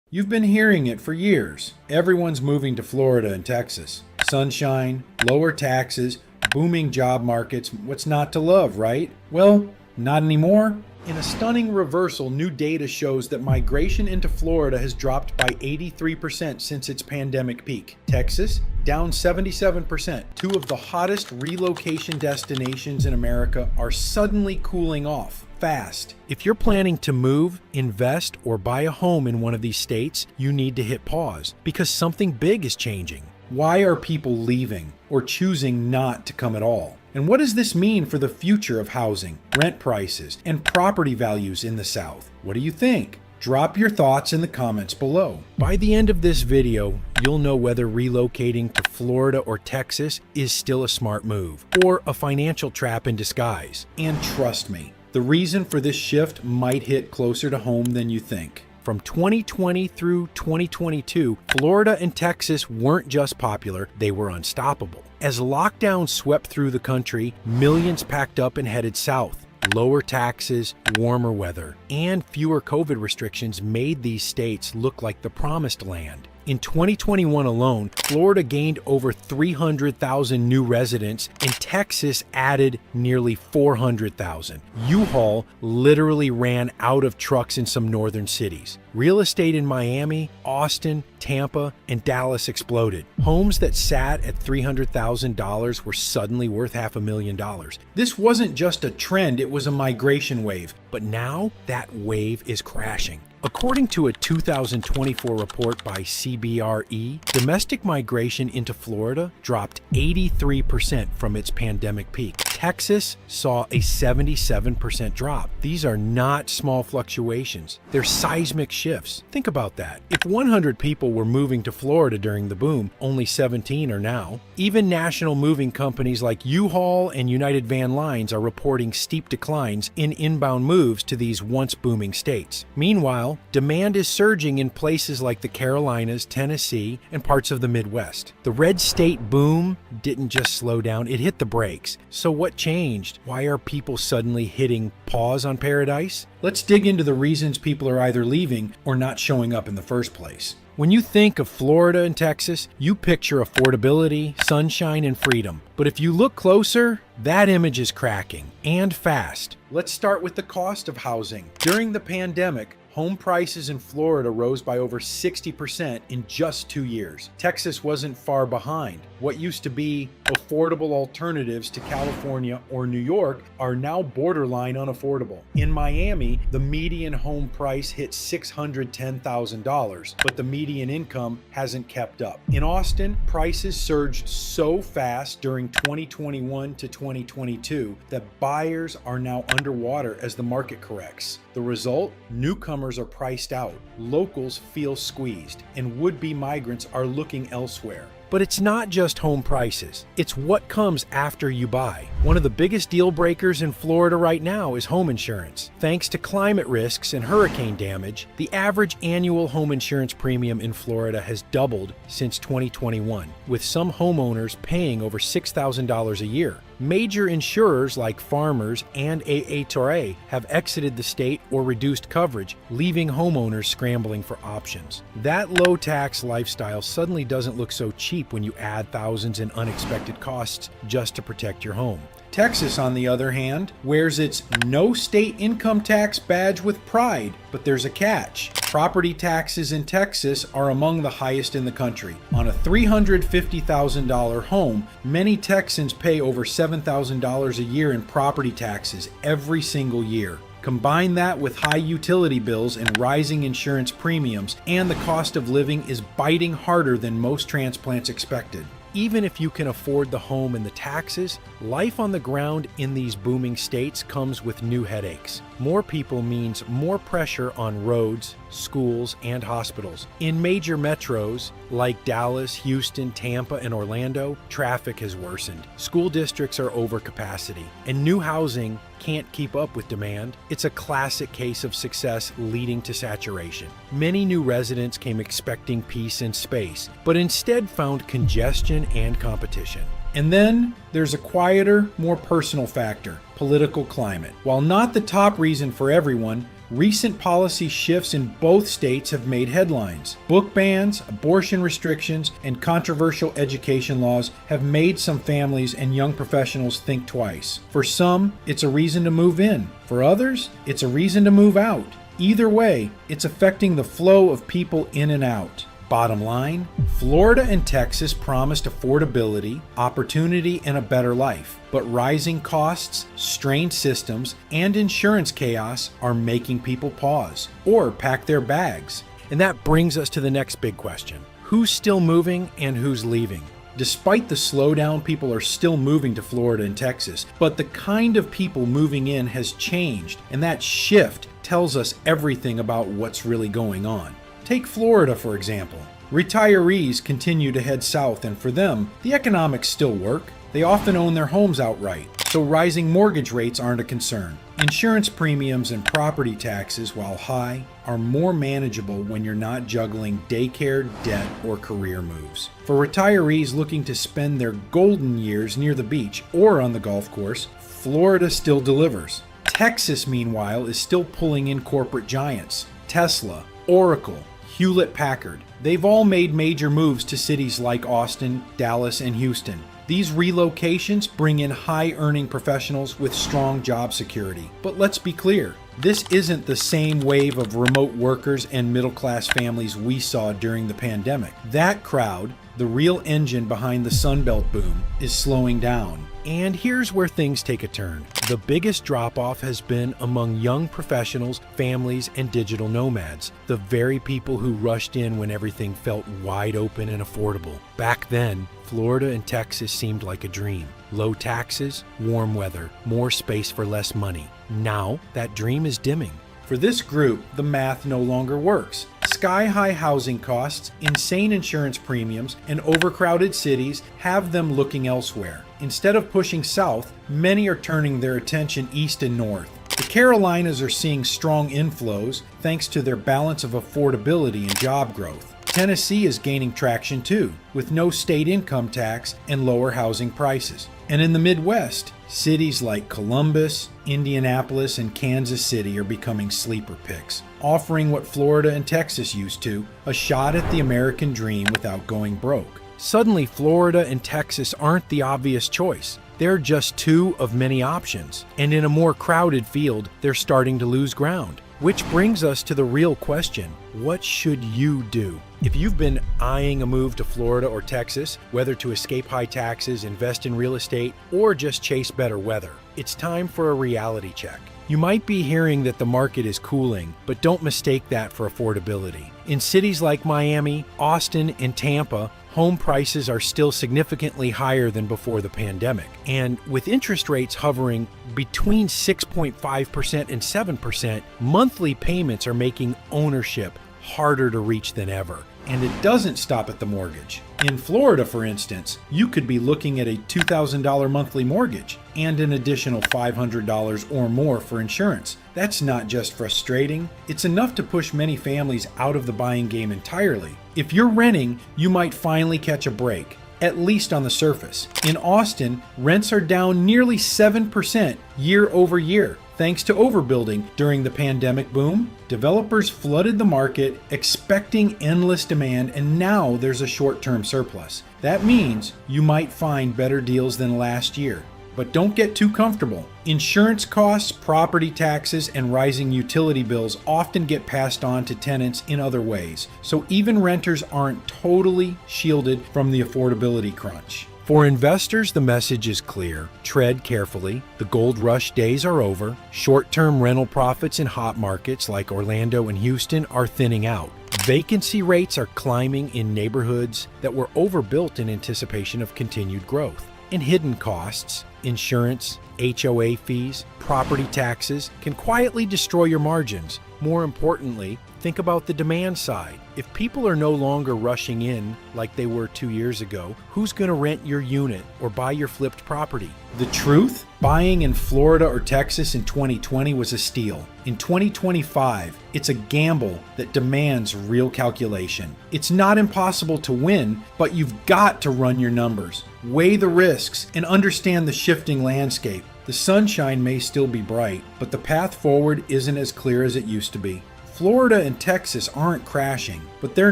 You've been hearing it for years. Everyone's moving to Florida and Texas. Sunshine, lower taxes, booming job markets. What's not to love, right? Well, not anymore. In a stunning reversal, new data shows that migration into Florida has dropped by 83% since its pandemic peak. Texas, down 77%. Two of the hottest relocation destinations in America are suddenly cooling off fast. If you're planning to move, invest, or buy a home in one of these states, you need to hit pause because something big is changing. Why are people leaving or choosing not to come at all? And what does this mean for the future of housing, rent prices, and property values in the South? What do you think? Drop your thoughts in the comments below. By the end of this video, you'll know whether relocating to Florida or Texas is still a smart move or a financial trap in disguise. And trust me, the reason for this shift might hit closer to home than you think. From 2020 through 2022, Florida and Texas weren't just popular, they were unstoppable. As lockdowns swept through the country, millions packed up and headed south. Lower taxes, warmer weather, and fewer COVID restrictions made these states look like the promised land. In 2021 alone, Florida gained over 300,000 new residents, and Texas added nearly 400,000. U-Haul literally ran out of trucks in some northern cities. Real estate in Miami, Austin, Tampa, and Dallas exploded. Homes that sat at $300,000 were suddenly worth $500,000. This wasn't just a trend, it was a migration wave. But now that wave is crashing. According to a 2024 report by CBRE, domestic migration into Florida dropped 83% from its pandemic peak. Texas saw a 77% drop. These are not small fluctuations. They're seismic shifts. Think about that. If 100 people were moving to Florida during the boom, only 17 are now. Even national moving companies like U-Haul and United Van Lines are reporting steep declines in inbound moves to these once booming states. Meanwhile, demand is surging in places like the Carolinas, Tennessee, and parts of the Midwest. The red state boom didn't just slow down, it hit the brakes. So what changed? Why are people suddenly hitting pause on paradise? Let's dig into the reasons people are either leaving or not showing up in the first place. When you think of Florida and Texas, you picture affordability, sunshine, and freedom. But if you look closer, that image is cracking, and fast. Let's start with the cost of housing. During the pandemic, home prices in Florida rose by over 60% in just 2 years. Texas wasn't far behind. What used to be affordable alternatives to California or New York are now borderline unaffordable. In Miami, the median home price hit $610,000, but the median income hasn't kept up. In Austin, prices surged so fast during 2021 to 2022 that buyers are now underwater as the market corrects. The result? Newcomers are priced out, locals feel squeezed, and would-be migrants are looking elsewhere. But it's not just home prices, it's what comes after you buy. One of the biggest deal breakers in Florida right now is home insurance. Thanks to climate risks and hurricane damage, the average annual home insurance premium in Florida has doubled since 2021, with some homeowners paying over $6,000 a year. Major insurers like Farmers and AAA have exited the state or reduced coverage, leaving homeowners scrambling for options. That low-tax lifestyle suddenly doesn't look so cheap when you add thousands in unexpected costs just to protect your home. Texas, on the other hand, wears its no state income tax badge with pride, but there's a catch. Property taxes in Texas are among the highest in the country. On a $350,000 home, many Texans pay over $7,000 a year in property taxes every single year. Combine that with high utility bills and rising insurance premiums, and the cost of living is biting harder than most transplants expected. Even if you can afford the home and the taxes, life on the ground in these booming states comes with new headaches. More people means more pressure on roads, schools, and hospitals. In major metros like Dallas, Houston, Tampa, and Orlando, traffic has worsened. School districts are over capacity, and new housing can't keep up with demand. It's a classic case of success leading to saturation. Many new residents came expecting peace and space, but instead found congestion and competition. And then there's a quieter, more personal factor: political climate. While not the top reason for everyone, Recent policy shifts in both states have made headlines. Book bans, abortion restrictions, and controversial education laws have made some families and young professionals think twice. For some, it's a reason to move in. For others, it's a reason to move out. Either way, it's affecting the flow of people in and out. Bottom line, Florida and Texas promised affordability, opportunity, and a better life. But rising costs, strained systems, and insurance chaos are making people pause or pack their bags. And that brings us to the next big question. Who's still moving and who's leaving? Despite the slowdown, people are still moving to Florida and Texas, but the kind of people moving in has changed, and that shift tells us everything about what's really going on. Take Florida, for example. Retirees continue to head south, and for them, the economics still work. They often own their homes outright, so rising mortgage rates aren't a concern. Insurance premiums and property taxes, while high, are more manageable when you're not juggling daycare, debt, or career moves. For retirees looking to spend their golden years near the beach or on the golf course, Florida still delivers. Texas, meanwhile, is still pulling in corporate giants. Tesla, Oracle, Hewlett-Packard. They've all made major moves to cities like Austin, Dallas, and Houston. These relocations bring in high-earning professionals with strong job security. But let's be clear, this isn't the same wave of remote workers and middle-class families we saw during the pandemic. That crowd, the real engine behind the Sunbelt boom, is slowing down. And here's where things take a turn. The biggest drop-off has been among young professionals, families, and digital nomads, the very people who rushed in when everything felt wide open and affordable. Back then, Florida and Texas seemed like a dream. Low taxes, warm weather, more space for less money. Now, that dream is dimming. For this group, the math no longer works. Sky-high housing costs, insane insurance premiums, and overcrowded cities have them looking elsewhere. Instead of pushing south, many are turning their attention east and north. The Carolinas are seeing strong inflows thanks to their balance of affordability and job growth. Tennessee is gaining traction too, with no state income tax and lower housing prices. And in the Midwest, cities like Columbus, Indianapolis, and Kansas City are becoming sleeper picks, offering what Florida and Texas used to, a shot at the American dream without going broke. Suddenly, Florida and Texas aren't the obvious choice. They're just two of many options, and in a more crowded field, they're starting to lose ground. Which brings us to the real question: what should you do? If you've been eyeing a move to Florida or Texas, whether to escape high taxes, invest in real estate, or just chase better weather, it's time for a reality check. You might be hearing that the market is cooling, but don't mistake that for affordability. In cities like Miami, Austin, and Tampa, home prices are still significantly higher than before the pandemic. And with interest rates hovering between 6.5% and 7%, monthly payments are making ownership harder to reach than ever. And it doesn't stop at the mortgage. In Florida, for instance, you could be looking at a $2,000 monthly mortgage and an additional $500 or more for insurance. That's not just frustrating, it's enough to push many families out of the buying game entirely. If you're renting, you might finally catch a break, at least on the surface. In Austin, rents are down nearly 7% year over year. Thanks to overbuilding during the pandemic boom, developers flooded the market expecting endless demand, and now there's a short-term surplus. That means you might find better deals than last year. But don't get too comfortable. Insurance costs, property taxes, and rising utility bills often get passed on to tenants in other ways, so even renters aren't totally shielded from the affordability crunch. For investors, the message is clear. Tread carefully. The gold rush days are over. Short-term rental profits in hot markets like Orlando and Houston are thinning out. Vacancy rates are climbing in neighborhoods that were overbuilt in anticipation of continued growth. And hidden costs, insurance, HOA fees, property taxes can quietly destroy your margins. More importantly, think about the demand side. If people are no longer rushing in like they were 2 years ago, who's going to rent your unit or buy your flipped property? The truth? Buying in Florida or Texas in 2020 was a steal. In 2025, it's a gamble that demands real calculation. It's not impossible to win, but you've got to run your numbers, weigh the risks, and understand the shifting landscape. The sunshine may still be bright, but the path forward isn't as clear as it used to be. Florida and Texas aren't crashing, but they're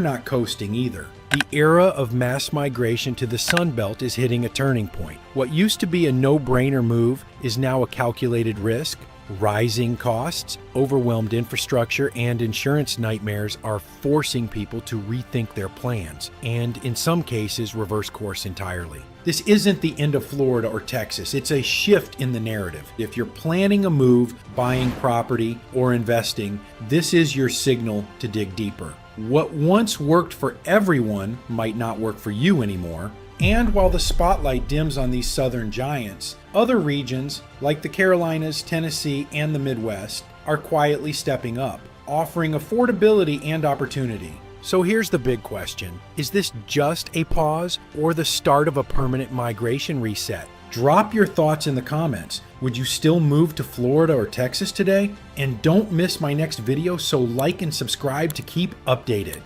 not coasting either. The era of mass migration to the Sun Belt is hitting a turning point. What used to be a no-brainer move is now a calculated risk. Rising costs, overwhelmed infrastructure, and insurance nightmares are forcing people to rethink their plans, and in some cases, reverse course entirely. This isn't the end of Florida or Texas, it's a shift in the narrative. If you're planning a move, buying property, or investing, this is your signal to dig deeper. What once worked for everyone might not work for you anymore. And while the spotlight dims on these southern giants, other regions like the Carolinas, Tennessee, and the Midwest are quietly stepping up, offering affordability and opportunity. So here's the big question. Is this just a pause or the start of a permanent migration reset? Drop your thoughts in the comments. Would you still move to Florida or Texas today? And don't miss my next video, so like and subscribe to keep updated.